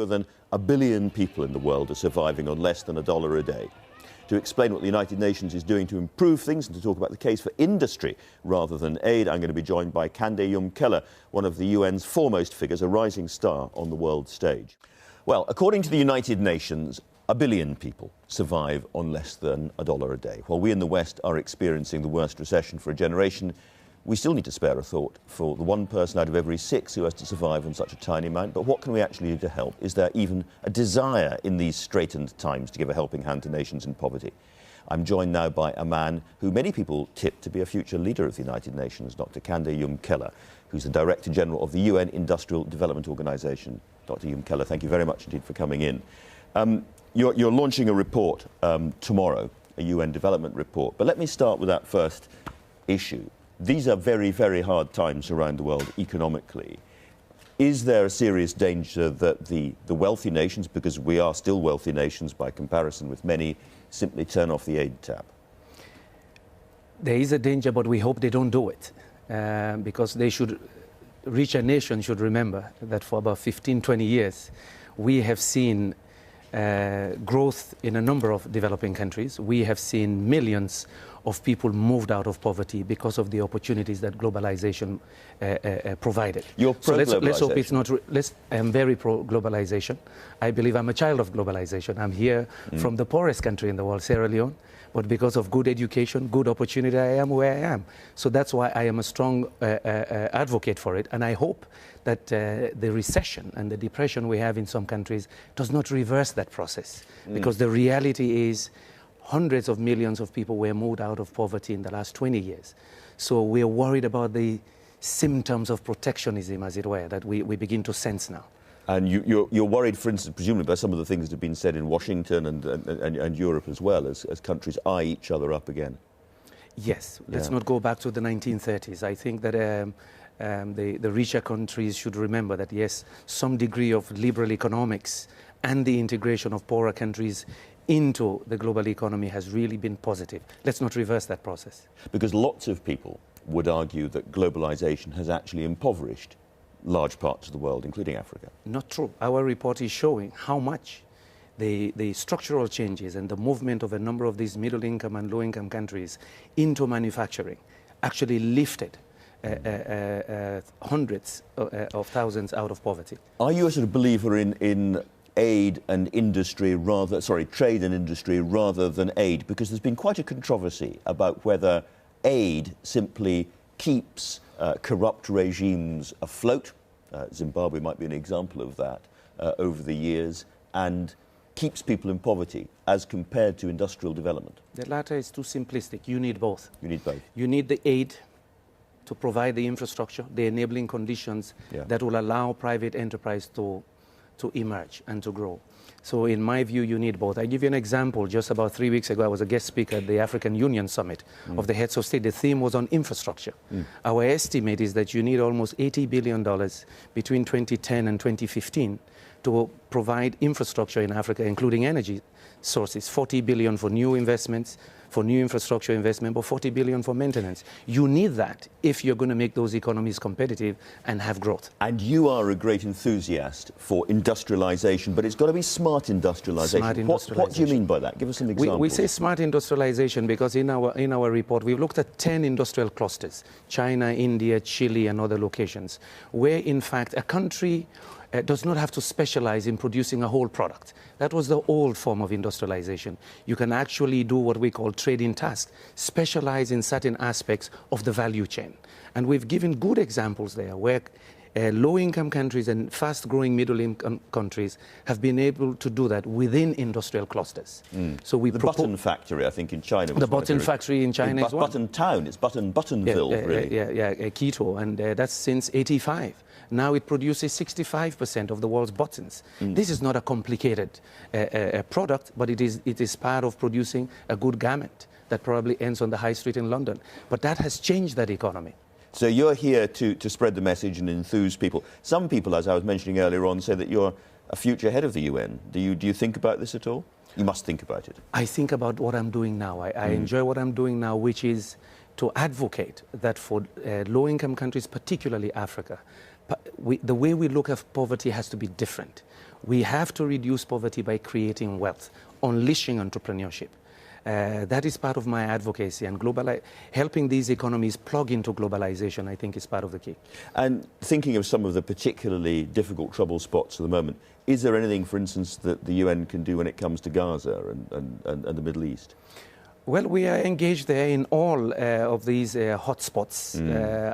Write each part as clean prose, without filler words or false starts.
fewer than 1 billion people in the world are surviving on less than $1 a day. To explain what the United Nations is doing to improve things and to talk about the case for industry rather than aid, I'm going to be joined by Kandeh Yumkella, one of the UN's foremost figures, a rising star on the world stage. Well, according to the United Nations, 1 billion people survive on less than $1 a day. While we in the West are experiencing the worst recession for a generation, we still need to spare a thought for the one person out of every 6 who has to survive on such a tiny amount. But what can we actually do to help? Is there even a desire in these straitened times to give a helping hand to nations in poverty? I'm joined now by a man who many people tip to be a future leader of the United Nations, Dr. Kandeh Yumkella, who's the Director General of the UN Industrial Development Organization. Dr. Yumkella, thank you very much indeed for coming in. You're launching a report tomorrow, a UN development report. But let me start with that first issue. These are very, very hard times around the world economically. Is there a serious danger that the wealthy nations, because we are still wealthy nations by comparison with many, simply turn off the aid tap? There is a danger, but we hope they don't do it. Because they should, richer nations should remember that for about 15, 20 years, we have seen growth in a number of developing countries. We have seen millions of people moved out of poverty because of the opportunities that globalization provided. You're pro-globalization. So let's hope it's not. I'm very pro-globalization. I believe I'm a child of globalization. I'm here from the poorest country in the world, Sierra Leone, but because of good education, good opportunity, I am where I am. So that's why I am a strong advocate for it, and I hope that the recession and the depression we have in some countries does not reverse that process, because the reality is hundreds of millions of people were moved out of poverty in the last 20 years. So we're worried about the symptoms of protectionism, as it were, that we begin to sense now. And you're worried, for instance, presumably by some of the things that have been said in Washington and Europe as well, as countries eye each other up again? Yes. Let's not go back to the 1930s. I think that the richer countries should remember that, yes, some degree of liberal economics and the integration of poorer countries into the global economy has really been positive. Let's not reverse that process. Because lots of people would argue that globalization has actually impoverished large parts of the world, including Africa. Not true. Our report is showing how much the structural changes and the movement of a number of these middle-income and low-income countries into manufacturing actually lifted hundreds of thousands out of poverty. Are you a sort of believer in aid and industry trade and industry rather than aid? Because there's been quite a controversy about whether aid simply keeps corrupt regimes afloat. Zimbabwe might be an example of that over the years, and keeps people in poverty as compared to industrial development. The latter is too simplistic. You need both. You need both. You need the aid to provide the infrastructure, the enabling conditions that will allow private enterprise to emerge and to grow. So in my view, you need both. I give you an example. Just about 3 weeks ago, I was a guest speaker at the African Union Summit of the heads of state. The theme was on infrastructure. Our estimate is that you need almost $80 billion between 2010 and 2015 to provide infrastructure in Africa, including energy sources. 40 billion for new investments, for new infrastructure investment, but 40 billion for maintenance. You need that if you're going to make those economies competitive and have growth. And you are a great enthusiast for industrialization, but it's got to be smart industrialization. Smart industrialization. What do you mean by that? Give us some examples. We say smart industrialization because in our report we've looked at 10 industrial clusters, China, India, Chile and other locations, where in fact a country does not have to specialize in producing a whole product. That was the old form of industrialization. You can actually do what we call trading tasks, specialize in certain aspects of the value chain. And we've given good examples there where low-income countries and fast-growing middle-income countries have been able to do that within industrial clusters. So the button factory, I think, in China. The button factory in China is one. Button town, it's Buttonville, really. Quito, and that's since '85. Now it produces 65% of the world's buttons. This is not a complicated product, but it is part of producing a good garment that probably ends on the high street in London. But that has changed that economy. So you're here to spread the message and enthuse people. Some people, as I was mentioning earlier on, say that you're a future head of the UN. Do you think about this at all? You must think about it. I think about what I'm doing now. I enjoy what I'm doing now, which is to advocate that for low-income countries, particularly Africa, the way we look at poverty has to be different. We have to reduce poverty by creating wealth, unleashing entrepreneurship. That is part of my advocacy, and helping these economies plug into globalization, I think, is part of the key. And thinking of some of the particularly difficult trouble spots at the moment, is there anything, for instance, that the UN can do when it comes to Gaza and the Middle East? Well, we are engaged there in all of these hotspots.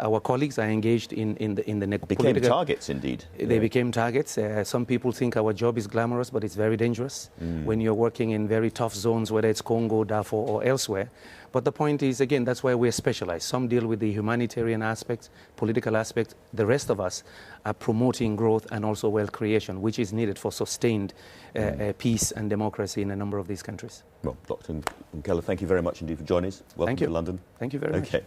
Our colleagues are engaged in the became targets, indeed. They became targets. Some people think our job is glamorous, but it's very dangerous when you're working in very tough zones, whether it's Congo, Darfur, or elsewhere. But the point is, again, that's why we're specialized. Some deal with the humanitarian aspects, political aspects. The rest of us are promoting growth and also wealth creation, which is needed for sustained peace and democracy in a number of these countries. Well, Dr. Yumkella, thank you very much indeed for joining us. Welcome to London. Thank you very much. Okay.